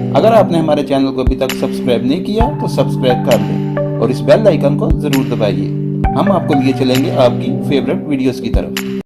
अगर आपने हमारे चैनल को अभी तक सब्सक्राइब नहीं किया तो सब्सक्राइब कर लें और इस बेल आइकन को ज़रूर दबाइए। हम आपको लिए चलेंगे आपकी फेवरेट वीडियोस की तरफ।